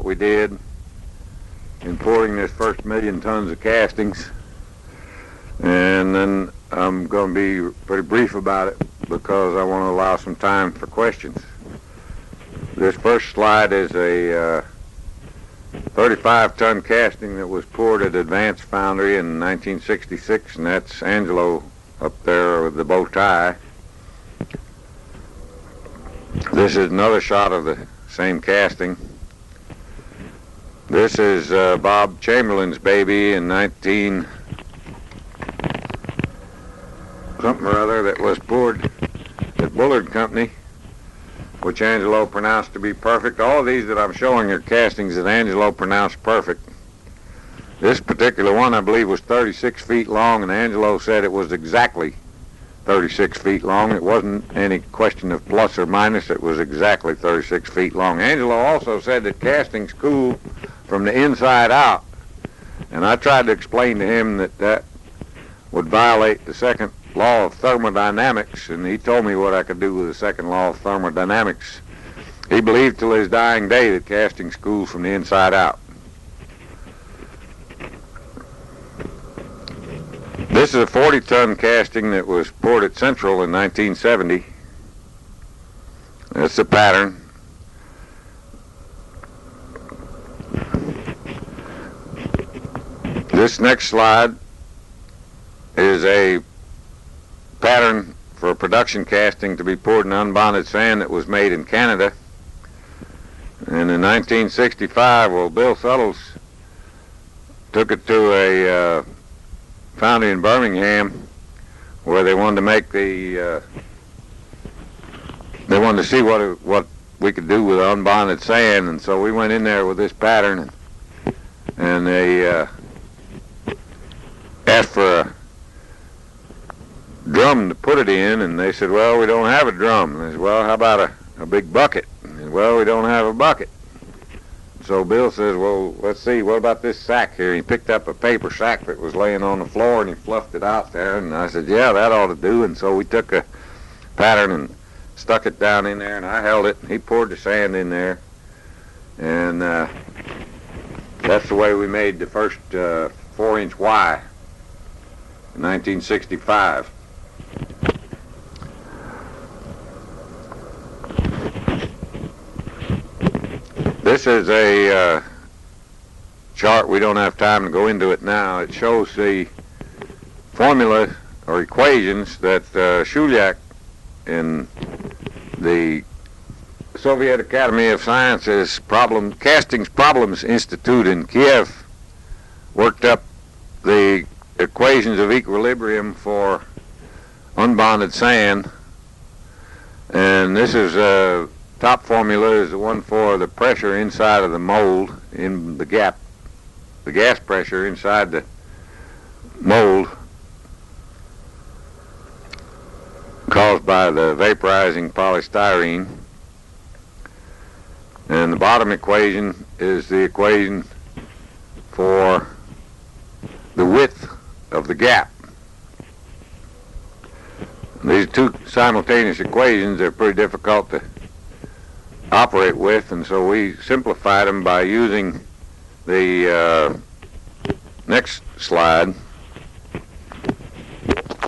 what we did in pouring this first 1,000,000 tons of castings, and then I'm going to be pretty brief about it because I want to allow some time for questions. This first slide is a 35-ton casting that was poured at Advanced Foundry in 1966, and that's Angelo up there with the bow tie. This is another shot of the same casting. This is Bob Chamberlain's baby in 19 something or other that was poured at Bullard Company, which Angelo pronounced to be perfect. All of these that I'm showing are castings that Angelo pronounced perfect. This particular one, I believe, was 36 feet long, and Angelo said it was exactly 36 feet long. It wasn't any question of plus or minus. It was exactly 36 feet long. Angelo also said that castings cool from the inside out, and I tried to explain to him that that would violate the second law of thermodynamics, and he told me what I could do with the second law of thermodynamics. He believed till his dying day that castings cool from the inside out. This is a 40-ton casting that was poured at Central in 1970. That's the pattern. This next slide is a pattern for a production casting to be poured in unbonded sand that was made in Canada. And in 1965, well, Bill Suttles took it to a foundry in Birmingham where they wanted to make the they wanted to see what we could do with unbonded sand, and so we went in there with this pattern, and they asked for a drum to put it in, and they said, well, we don't have a drum. And they said, well, how about a big bucket? And they said, well, we don't have a bucket. So Bill says, well, let's see, what about this sack here? He picked up a paper sack that was laying on the floor, and he fluffed it out there, and I said, yeah, that ought to do. And so we took a pattern and stuck it down in there, and I held it, and he poured the sand in there, and that's the way we made the first 4-inch Y in 1965. This is a chart. We don't have time to go into it now. It shows the formula or equations that Shuliak in the Soviet Academy of Sciences Castings Problems Institute in Kiev worked up the equations of equilibrium for unbonded sand. And this is top formula is the one for the pressure inside of the mold in the gap, the gas pressure inside the mold caused by the vaporizing polystyrene. And the bottom equation is the equation for the width of the gap. These two simultaneous equations are pretty difficult to operate with, and so we simplified them by using the next slide,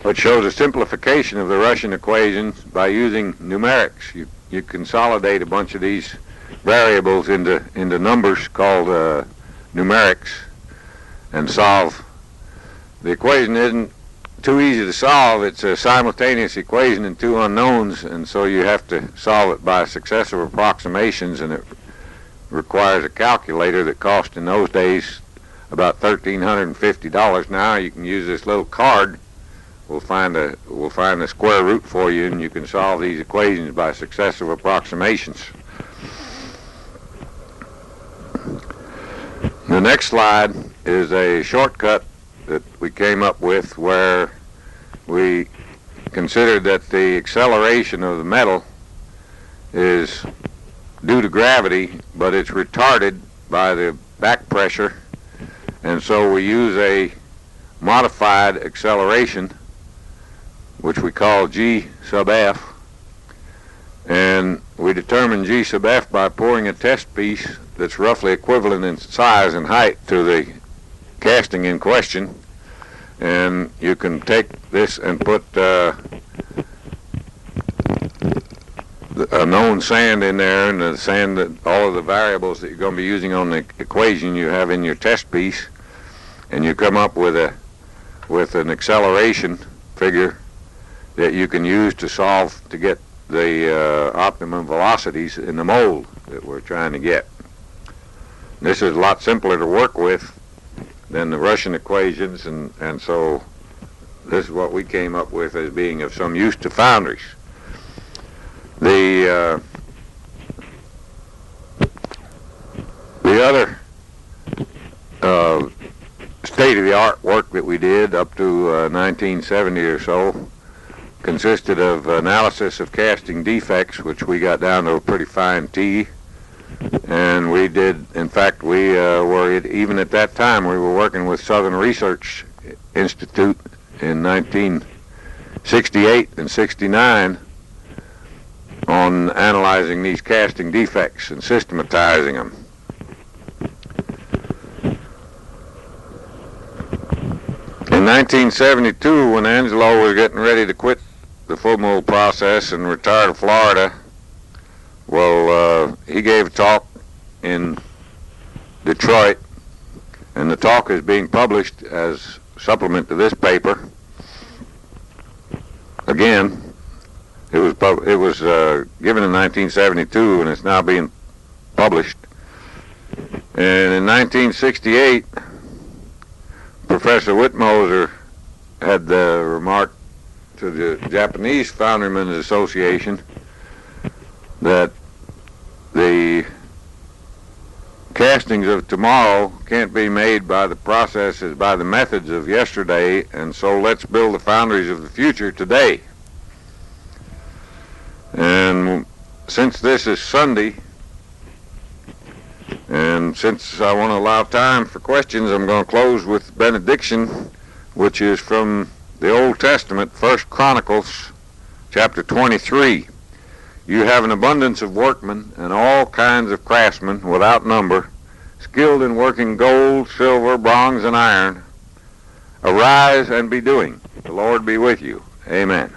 which shows a simplification of the Russian equations by using numerics. You consolidate a bunch of these variables into numbers called numerics and solve. The equation isn't too easy to solve. It's a simultaneous equation and two unknowns, and so you have to solve it by successive approximations, and it requires a calculator that cost in those days about $1,350. Now you can use this little card. We'll find the square root for you, and you can solve these equations by successive approximations. The next slide is a shortcut that we came up with where we considered that the acceleration of the metal is due to gravity, but it's retarded by the back pressure, and so we use a modified acceleration, which we call G sub F, and we we determine G sub F by pouring a test piece that's roughly equivalent in size and height to the casting in question. And you can take this and put a known sand in there, and the sand that all of the variables that you're going to be using on the equation you have in your test piece, and you come up with an acceleration figure that you can use to solve to get the optimum velocities in the mold that we're trying to get. This is a lot simpler to work with than the Russian equations, and so this is what we came up with as being of some use to foundries. The other state-of-the-art work that we did up to 1970 or so consisted of analysis of casting defects, which we got down to a pretty fine T. And we did, in fact, we were, even at that time, we were working with Southern Research Institute in 1968 and 69 on analyzing these casting defects and systematizing them. In 1972, when Angelo was getting ready to quit the full mold process and retire to Florida, well, he gave a talk in Detroit, and the talk is being published as supplement to this paper. Again, it was given in 1972, and it's now being published. And in 1968, Professor Whitmoser had the remark to the Japanese Foundrymen's Association that the castings of tomorrow can't be made by the processes, by the methods of yesterday, and so let's build the foundries of the future today. And since this is Sunday, and since I want to allow time for questions, I'm going to close with benediction, which is from the Old Testament, 1 Chronicles, chapter 23. You have an abundance of workmen and all kinds of craftsmen without number, skilled in working gold, silver, bronze, and iron. Arise and be doing. The Lord be with you. Amen.